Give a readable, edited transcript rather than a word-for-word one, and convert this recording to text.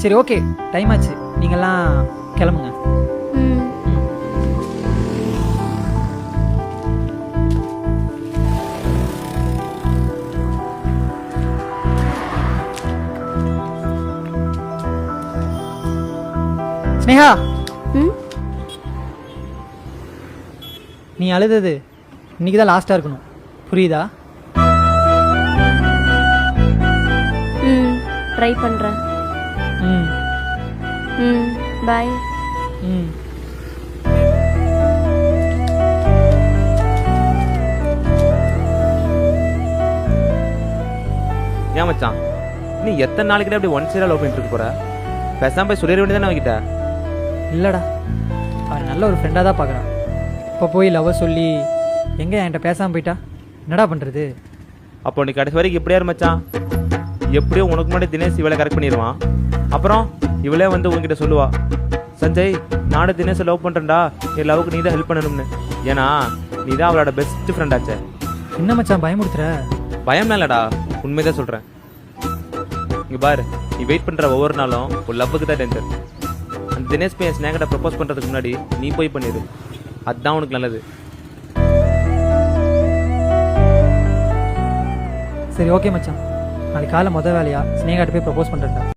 சரி okay, time ஆச்சு, நீங்கள்லாம் கிளம்புங்க. ம். ஸ்னேகா, ம். நீ அழுதது இன்னைக்கு தான் லாஸ்ட்டாக இருக்கணும், புரியுதா? ம். ட்ரை பண்ணுறேன். ம் ம். பாய். ம். ஏன் மச்சான், நீ எத்தனை நாளைக்கு அப்படி ஒன் சைடாக லவ் பண்ணிட்டு இருக்க போற? பேசாம போய் சொல்லிட வேண்டியதானே அவகிட்ட? இல்லைடா, அவன் நல்ல ஒரு ஃப்ரெண்டாக தான் பார்க்குறான். இப்போ போய் லவ் சொல்லி எங்கே என்கிட்ட பேசாமல் போயிட்டா என்னடா பண்ணுறது? அப்போ நீ கடைசி வரைக்கும் இப்படியா இரு மச்சான். எப்படியோ உனக்கு முன்னாடி தினேஷ் இவளை கரெக்ட் பண்ணிடுவான். அப்புறம் இவளே வந்து உங்ககிட்ட சொல்லுவா, சஞ்சய் நானும் தினேஷை லவ் பண்ணுறேன்டா, என் லவ்வுக்கு நீ தான் ஹெல்ப் பண்ணணும்னு. ஏன்னா நீ தான் அவளோட பெஸ்ட் ஃப்ரெண்ட் ஆச்சே. என்ன மச்சான் பயமுடுத்துற? பயம் இல்லடா, உண்மைதான் சொல்கிறேன். இங்கே பாரு, நீ வெயிட் பண்ணுற ஒவ்வொரு நாளும் ஒரு லவ்வுக்கு தான் டென்ஷன். அந்த தினேஷ் பையன் ஸ்னேகிட்ட ப்ரப்போஸ் பண்ணுறதுக்கு முன்னாடி நீ போய் பண்ணிடு, அதுதான் உனக்கு நல்லது. சரி ஓகே மச்சான், நாளைக்கு காலை மொதல் வேலையா ஸ்னேகாட்ட போய் ப்ரப்போஸ் பண்ணுறேன்டா.